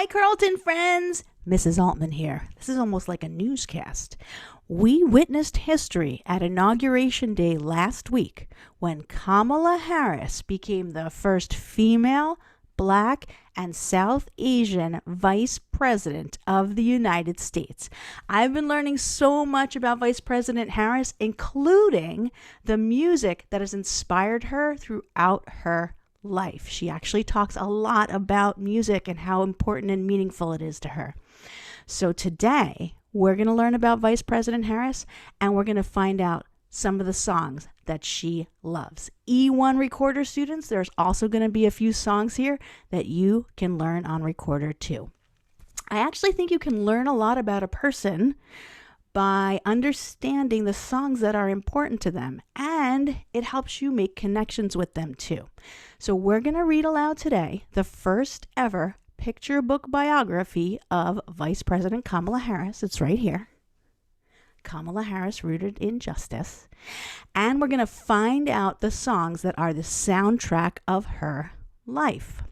Hi, Carlton friends. Mrs. Altman here. This is almost like a newscast. We witnessed history at Inauguration Day last week when Kamala Harris became the first female, Black, and South Asian Vice President of the United States. I've been learning so much about Vice President Harris, including the music that has inspired her throughout her life. She actually talks a lot about music and how important and meaningful it is to her. So today, we're going to learn about Vice President Harris, and we're going to find out some of the songs that she loves. E1 recorder students, there's also going to be a few songs here that you can learn on recorder too. I actually think you can learn a lot about a person by understanding the songs that are important to them, and it helps you make connections with them too. So we're going to read aloud today the first ever picture book biography of Vice President Kamala Harris. It's right here. Kamala Harris, Rooted in Justice. And we're going to find out the songs that are the soundtrack of her life.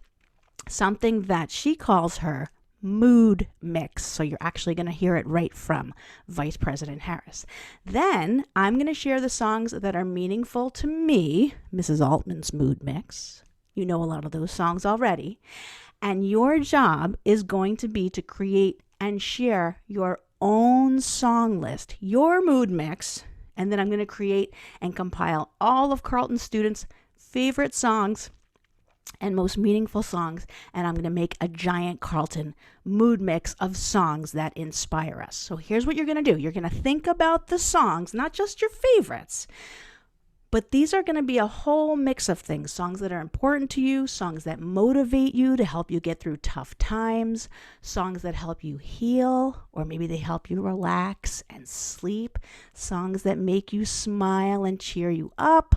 Something that she calls her mood mix. So you're actually going to hear it right from Vice President Harris. Then I'm going to share the songs that are meaningful to me, Mrs. Altman's mood mix. You know a lot of those songs already. And your job is going to be to create and share your own song list, your mood mix. And then I'm going to create and compile all of Carleton students' favorite songs and most meaningful songs, and I'm going to make a giant Carleton mood mix of songs that inspire us. So here's what you're going to do. You're going to think about the songs, not just your favorites, but these are going to be a whole mix of things. Songs that are important to you, songs that motivate you to help you get through tough times, songs that help you heal, or maybe they help you relax and sleep, songs that make you smile and cheer you up,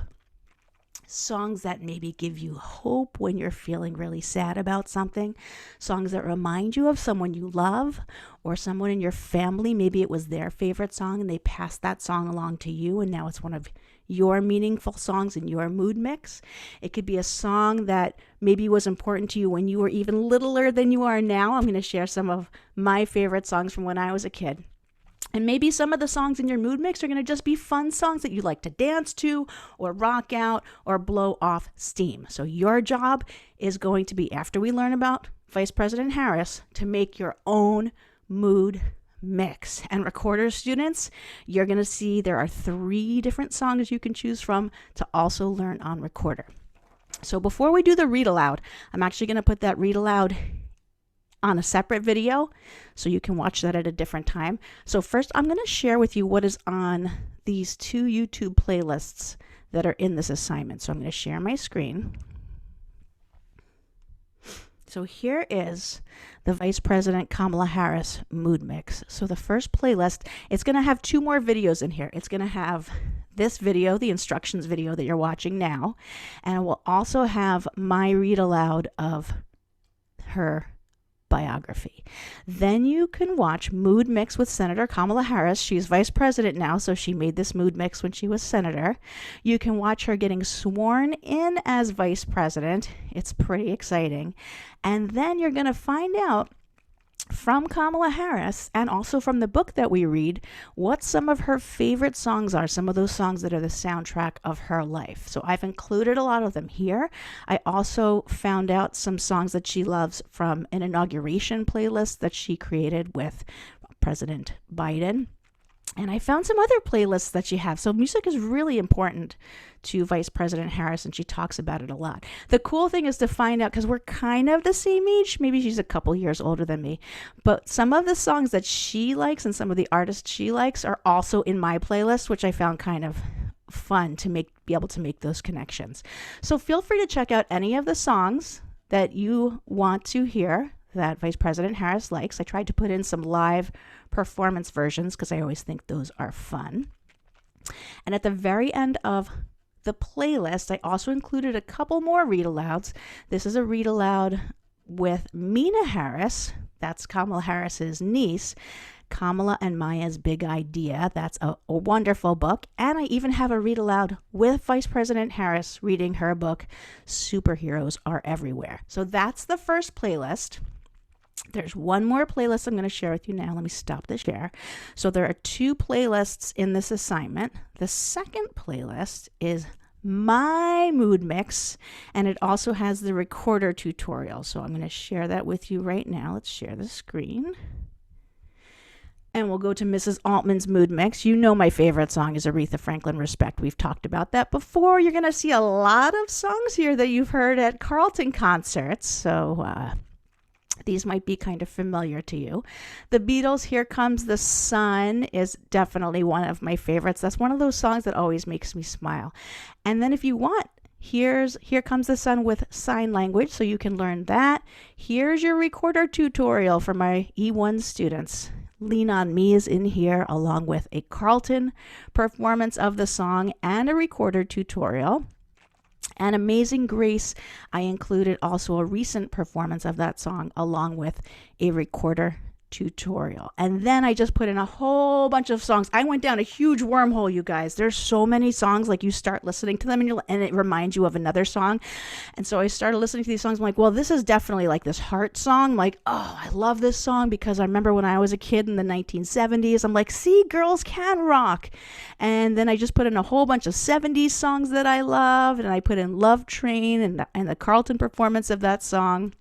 songs that maybe give you hope when you're feeling really sad about something, songs that remind you of someone you love or someone in your family. Maybe it was their favorite song and they passed that song along to you, and now it's one of your meaningful songs in your mood mix. It could be a song that maybe was important to you when you were even littler than you are now. I'm going to share some of my favorite songs from when I was a kid. And maybe some of the songs in your mood mix are going to just be fun songs that you like to dance to or rock out or blow off steam. So your job is going to be, after we learn about Vice President Harris, to make your own mood mix. And recorder students, you're going to see there are 3 different songs you can choose from to also learn on recorder. So before we do the read aloud, I'm actually going to put that read aloud on a separate video, so you can watch that at a different time. So first, I'm going to share with you what is on these 2 YouTube playlists that are in this assignment. So I'm going to share my screen. So here is the Vice President Kamala Harris mood mix. So the first playlist, it's going to have 2 more videos in here. It's going to have this video, the instructions video that you're watching now, and it will also have my read aloud of her biography. Then you can watch Mood Mix with Senator Kamala Harris. She's vice president now, so she made this mood mix when she was senator. You can watch her getting sworn in as vice president. It's pretty exciting. And then you're going to find out from Kamala Harris, and also from the book that we read, what some of her favorite songs are, some of those songs that are the soundtrack of her life. So I've included a lot of them here. I also found out some songs that she loves from an inauguration playlist that she created with President Biden. And I found some other playlists that she has. So music is really important to Vice President Harris, and she talks about it a lot. The cool thing is to find out, because we're kind of the same age, maybe she's a couple years older than me, but some of the songs that she likes and some of the artists she likes are also in my playlist, which I found kind of fun to be able to make those connections. So feel free to check out any of the songs that you want to hear that Vice President Harris likes. I tried to put in some live performance versions because I always think those are fun. And at the very end of the playlist, I also included a couple more read alouds. This is a read aloud with Mina Harris. That's Kamala Harris's niece. Kamala and Maya's Big Idea. That's a wonderful book. And I even have a read aloud with Vice President Harris reading her book, Superheroes Are Everywhere. So that's the first playlist. There's one more playlist I'm going to share with you now. Let me stop the share. So there are 2 playlists in this assignment. The second playlist is my mood mix, and it also has the recorder tutorial. So I'm going to share that with you right now. Let's share the screen. And we'll go to Mrs. Altman's mood mix. You know my favorite song is Aretha Franklin, Respect. We've talked about that before. You're going to see a lot of songs here that you've heard at Carlton concerts. So these might be kind of familiar to you. The Beatles' Here Comes the Sun is definitely one of my favorites. That's one of those songs that always makes me smile. And then if you want, Here Comes the Sun with sign language, so you can learn that. Here's your recorder tutorial for my E1 students. Lean on Me is in here, along with a Carlton performance of the song and a recorder tutorial. And Amazing Grace, I included also a recent performance of that song along with a recorder tutorial. And then I just put in a whole bunch of songs. I went down a huge wormhole, you guys. There's so many songs, like you start listening to them and it reminds you of another song. And so I started listening to these songs. I'm like, well, this is definitely like this heart song. I'm like, oh, I love this song because I remember when I was a kid in the 1970s, I'm like, see, girls can rock. And then I just put in a whole bunch of 70s songs that I love. And I put in Love Train and the Carlton performance of that song.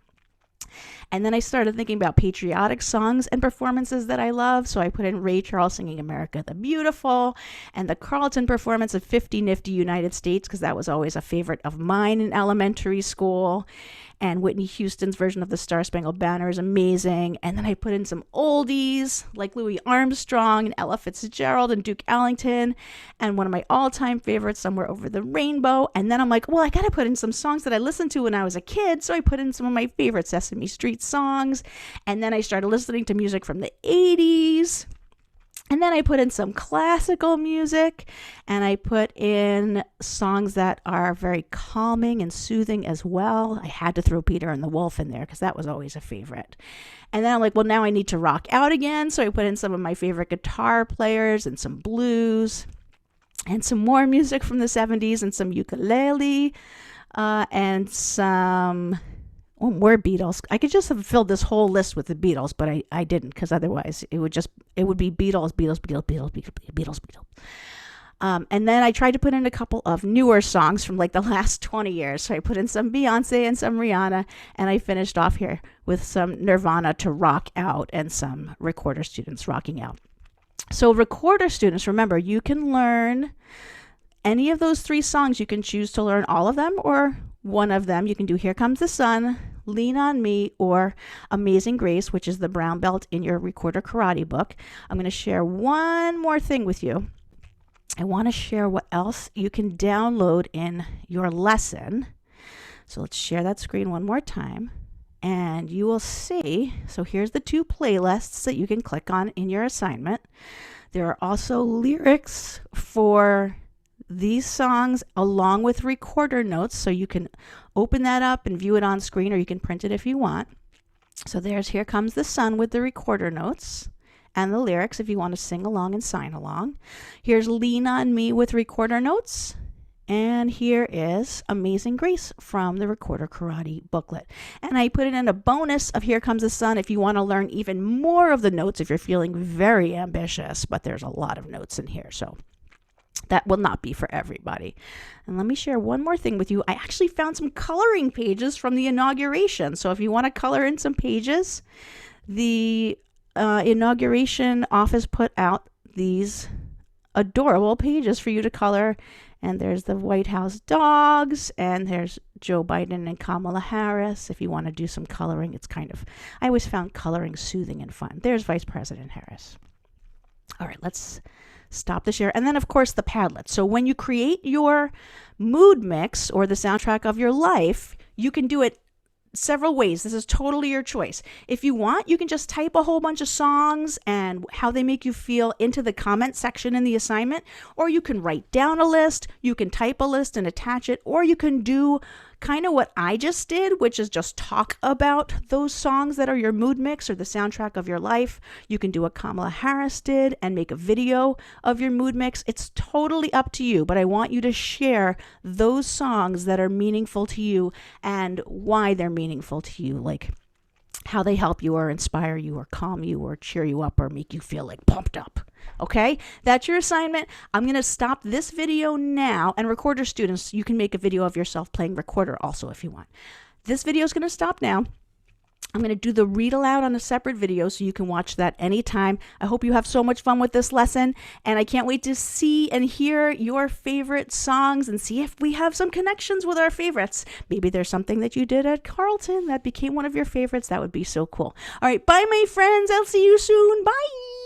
And then I started thinking about patriotic songs and performances that I love. So I put in Ray Charles singing America the Beautiful and the Carlton performance of 50 Nifty United States, because that was always a favorite of mine in elementary school. And Whitney Houston's version of the Star Spangled Banner is amazing. And then I put in some oldies like Louis Armstrong and Ella Fitzgerald and Duke Ellington. And one of my all-time favorites, Somewhere Over the Rainbow. And then I'm like, well, I got to put in some songs that I listened to when I was a kid. So I put in some of my favorite Sesame Street songs. And then I started listening to music from the 80s. And then I put in some classical music, and I put in songs that are very calming and soothing as well. I had to throw Peter and the Wolf in there because that was always a favorite. And then I'm like, well, now I need to rock out again. So I put in some of my favorite guitar players and some blues and some more music from the 70s and some ukulele and some... more Beatles. I could just have filled this whole list with the Beatles, but I didn't, because otherwise it would be Beatles. And then I tried to put in a couple of newer songs from like the last 20 years. So I put in some Beyonce and some Rihanna, and I finished off here with some Nirvana to rock out and some recorder students rocking out. So recorder students, remember, you can learn any of those 3 songs. You can choose to learn all of them or one of them. You can do Here Comes the Sun, Lean on Me, or Amazing Grace, which is the brown belt in your recorder karate book. I'm going to share one more thing with you. I want to share what else you can download in your lesson. So let's share that screen one more time. And you will see, so here's the 2 playlists that you can click on in your assignment. There are also lyrics for these songs along with recorder notes, so you can open that up and view it on screen, or you can print it if you want. So there's Here Comes the Sun with the recorder notes and the lyrics if you want to sing along and sign along. Here's Lean on Me with recorder notes. And here is Amazing Grace from the Recorder Karate booklet. And I put it in a bonus of Here Comes the Sun if you want to learn even more of the notes, if you're feeling very ambitious, but there's a lot of notes in here. So that will not be for everybody. And let me share one more thing with you. I actually found some coloring pages from the inauguration. So if you want to color in some pages, the inauguration office put out these adorable pages for you to color. And there's the White House dogs, and there's Joe Biden and Kamala Harris. If you want to do some coloring, it's I always found coloring soothing and fun. There's Vice President Harris. All right, let's stop the share. And then, of course, the Padlet. So when you create your mood mix or the soundtrack of your life, you can do it several ways. This is totally your choice. If you want, you can just type a whole bunch of songs and how they make you feel into the comment section in the assignment, or you can write down a list, you can type a list and attach it, or you can do kind of what I just did, which is just talk about those songs that are your mood mix or the soundtrack of your life. You can do what Kamala Harris did and make a video of your mood mix. It's totally up to you, but I want you to share those songs that are meaningful to you and why they're meaningful to you. Like how they help you or inspire you or calm you or cheer you up or make you feel like pumped up. Okay, that's your assignment. I'm going to stop this video now, and recorder students, you can make a video of yourself playing recorder also if you want. This video is going to stop now. I'm going to do the read aloud on a separate video so you can watch that anytime. I hope you have so much fun with this lesson, and I can't wait to see and hear your favorite songs and see if we have some connections with our favorites. Maybe there's something that you did at Carleton that became one of your favorites. That would be so cool. All right, bye, my friends. I'll see you soon. Bye.